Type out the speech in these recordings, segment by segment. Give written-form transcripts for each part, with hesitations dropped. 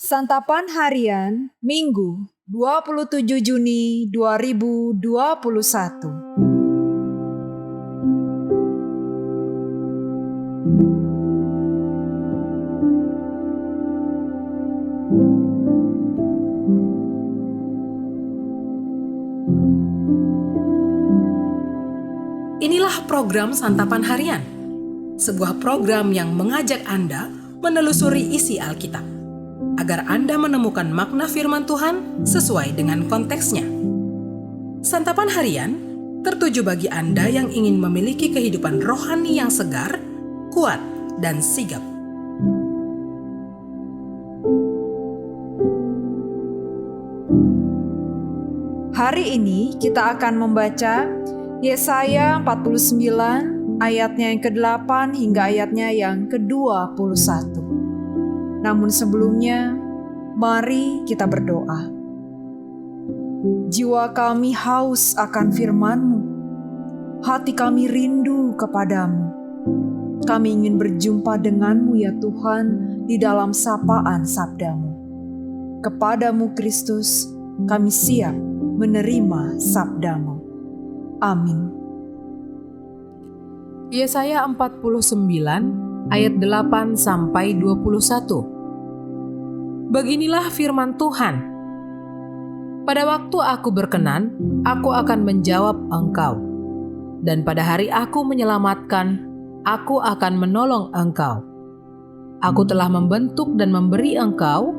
Santapan Harian Minggu 27 Juni 2021. Inilah program Santapan Harian, sebuah program yang mengajak Anda menelusuri isi Alkitab, agar Anda menemukan makna firman Tuhan sesuai dengan konteksnya. Santapan Harian tertuju bagi Anda yang ingin memiliki kehidupan rohani yang segar, kuat, dan sigap. Hari ini kita akan membaca Yesaya 49 ayatnya yang ke-8 hingga ayatnya yang ke-21. Namun sebelumnya, mari kita berdoa. Jiwa kami haus akan firman-Mu. Hati kami rindu kepadamu. Kami ingin berjumpa denganmu ya Tuhan di dalam sapaan sabdamu. Kepadamu Kristus, kami siap menerima sabdamu. Amin. Yesaya 49 ayat 8 sampai 21. Beginilah firman Tuhan. Pada waktu aku berkenan, aku akan menjawab engkau. Dan pada hari aku menyelamatkan, aku akan menolong engkau. Aku telah membentuk dan memberi engkau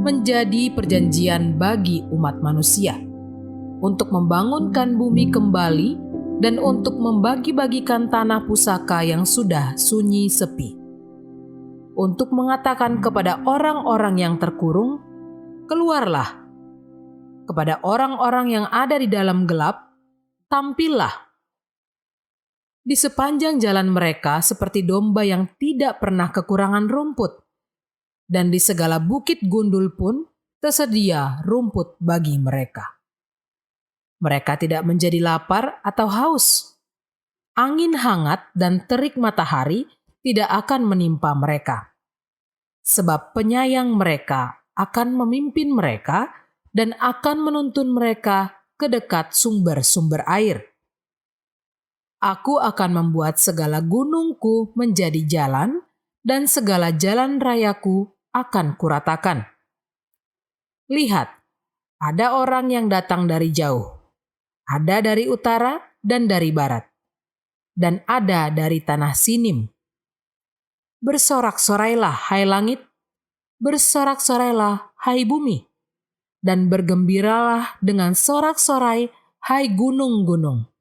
menjadi perjanjian bagi umat manusia, untuk membangunkan bumi kembali dan untuk membagi-bagikan tanah pusaka yang sudah sunyi sepi. Untuk mengatakan kepada orang-orang yang terkurung, keluarlah. Kepada orang-orang yang ada di dalam gelap, tampillah. Di sepanjang jalan mereka seperti domba yang tidak pernah kekurangan rumput, dan di segala bukit gundul pun tersedia rumput bagi mereka. Mereka tidak menjadi lapar atau haus. Angin hangat dan terik matahari tidak akan menimpa mereka. Sebab penyayang mereka akan memimpin mereka dan akan menuntun mereka ke dekat sumber-sumber air. Aku akan membuat segala gunungku menjadi jalan dan segala jalan rayaku akan kuratakan. Lihat, ada orang yang datang dari jauh. Ada dari utara dan dari barat, dan ada dari tanah Sinim. Bersorak-sorailah, hai langit, bersorak-sorailah, hai bumi, dan bergembiralah dengan sorak-sorai, hai gunung-gunung.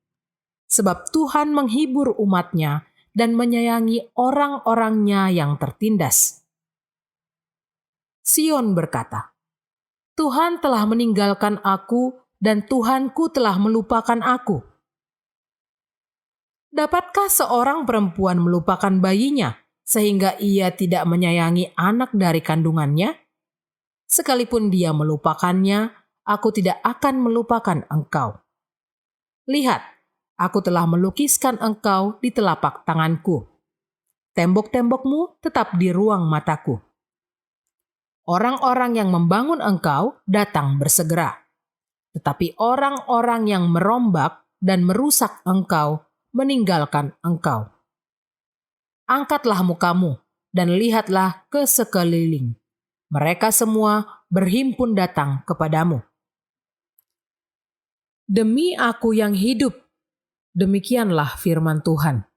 Sebab Tuhan menghibur umatnya dan menyayangi orang-orangnya yang tertindas. Sion berkata, Tuhan telah meninggalkan aku, dan Tuhanku telah melupakan aku. Dapatkah seorang perempuan melupakan bayinya, sehingga ia tidak menyayangi anak dari kandungannya? Sekalipun dia melupakannya, aku tidak akan melupakan engkau. Lihat, aku telah melukiskan engkau di telapak tanganku. Tembok-tembokmu tetap di ruang mataku. Orang-orang yang membangun engkau datang bersegera. Tetapi orang-orang yang merombak dan merusak engkau meninggalkan engkau. Angkatlah mukamu dan lihatlah ke sekeliling. Mereka semua berhimpun datang kepadamu. Demi aku yang hidup, demikianlah firman Tuhan.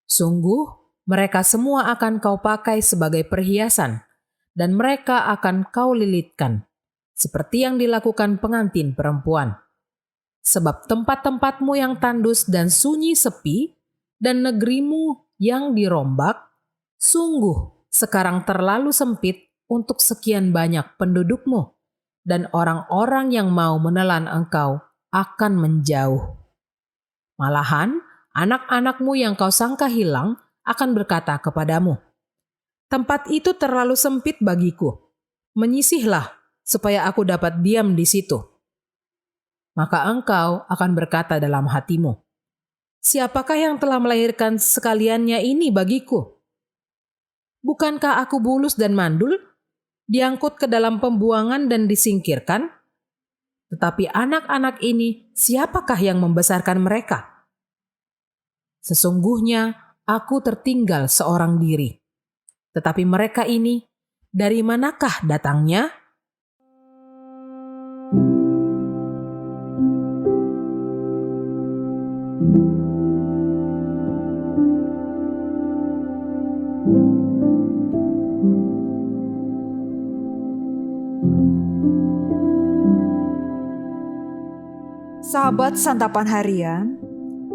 Sungguh, mereka semua akan kau pakai sebagai perhiasan, dan mereka akan kau lilitkan, seperti yang dilakukan pengantin perempuan. Sebab tempat-tempatmu yang tandus dan sunyi sepi, dan negerimu yang dirombak, sungguh sekarang terlalu sempit untuk sekian banyak pendudukmu, dan orang-orang yang mau menelan engkau akan menjauh. Malahan, anak-anakmu yang kau sangka hilang akan berkata kepadamu, tempat itu terlalu sempit bagiku, menyisihlah, supaya aku dapat diam di situ. Maka engkau akan berkata dalam hatimu, siapakah yang telah melahirkan sekaliannya ini bagiku? Bukankah aku bulus dan mandul? diangkut ke dalam pembuangan dan disingkirkan. Tetapi anak-anak ini, siapakah yang membesarkan mereka? Sesungguhnya aku tertinggal seorang diri. Tetapi mereka ini, dari manakah datangnya? Sahabat santapan harian,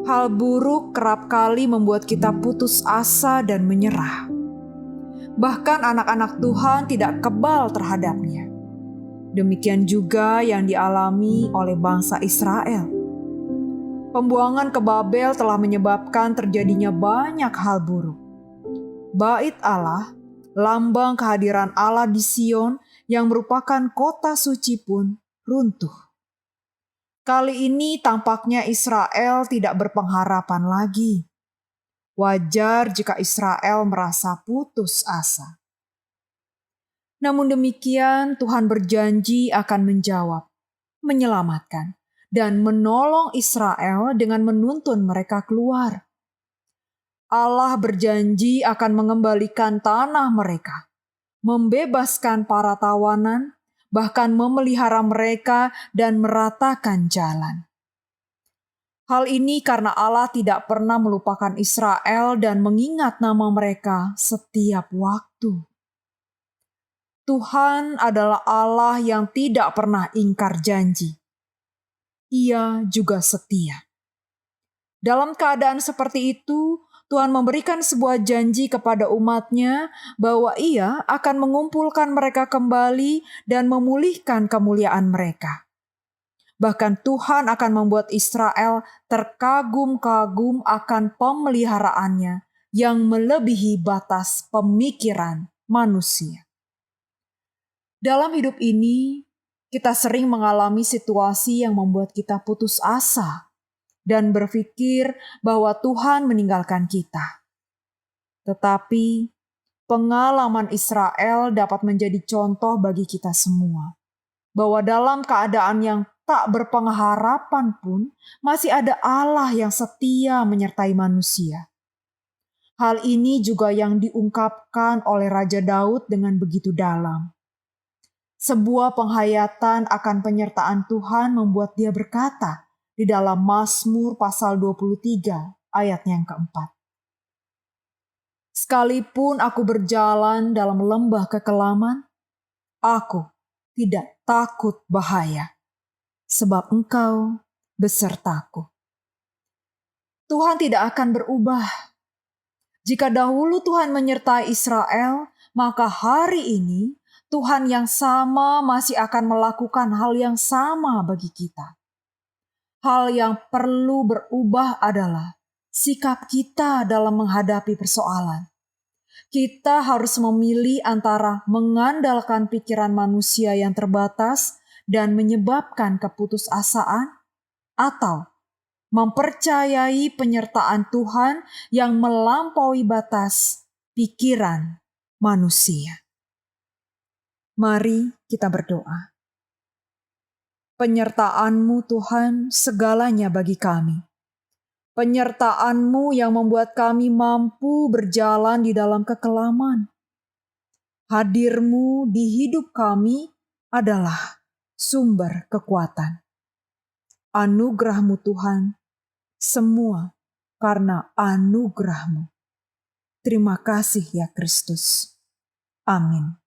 hal buruk kerap kali membuat kita putus asa dan menyerah. Bahkan anak-anak Tuhan tidak kebal terhadapnya. Demikian juga yang dialami oleh bangsa Israel. Pembuangan ke Babel telah menyebabkan terjadinya banyak hal buruk. Bait Allah, lambang kehadiran Allah di Sion yang merupakan kota suci pun runtuh. Kali ini tampaknya Israel tidak berpengharapan lagi. Wajar jika Israel merasa putus asa. Namun demikian Tuhan berjanji akan menjawab, menyelamatkan, dan menolong Israel dengan menuntun mereka keluar. Allah berjanji akan mengembalikan tanah mereka, membebaskan para tawanan, bahkan memelihara mereka dan meratakan jalan. Hal ini karena Allah tidak pernah melupakan Israel dan mengingat nama mereka setiap waktu. Tuhan adalah Allah yang tidak pernah ingkar janji. Ia juga setia. Dalam keadaan seperti itu, Tuhan memberikan sebuah janji kepada umat-Nya bahwa Ia akan mengumpulkan mereka kembali dan memulihkan kemuliaan mereka. Bahkan Tuhan akan membuat Israel terkagum-kagum akan pemeliharaannya yang melebihi batas pemikiran manusia. Dalam hidup ini, kita sering mengalami situasi yang membuat kita putus asa dan berpikir bahwa Tuhan meninggalkan kita. Tetapi pengalaman Israel dapat menjadi contoh bagi kita semua, bahwa dalam keadaan yang tak berpengharapan pun masih ada Allah yang setia menyertai manusia. Hal ini juga yang diungkapkan oleh Raja Daud dengan begitu dalam. Sebuah penghayatan akan penyertaan Tuhan membuat dia berkata di dalam Mazmur pasal 23 ayat yang keempat. Sekalipun aku berjalan dalam lembah kekelaman, aku tidak takut bahaya, sebab Engkau besertaku. Tuhan tidak akan berubah. Jika dahulu Tuhan menyertai Israel, maka hari ini Tuhan yang sama masih akan melakukan hal yang sama bagi kita. Hal yang perlu berubah adalah sikap kita dalam menghadapi persoalan. Kita harus memilih antara mengandalkan pikiran manusia yang terbatas dan menyebabkan keputusasaan, atau mempercayai penyertaan Tuhan yang melampaui batas pikiran manusia. Mari kita berdoa. Penyertaan-Mu Tuhan segalanya bagi kami. Penyertaan-Mu yang membuat kami mampu berjalan di dalam kekelaman. Hadir-Mu di hidup kami adalah sumber kekuatan. Anugerah-Mu Tuhan, semua karena anugerah-Mu. Terima kasih ya Kristus. Amin.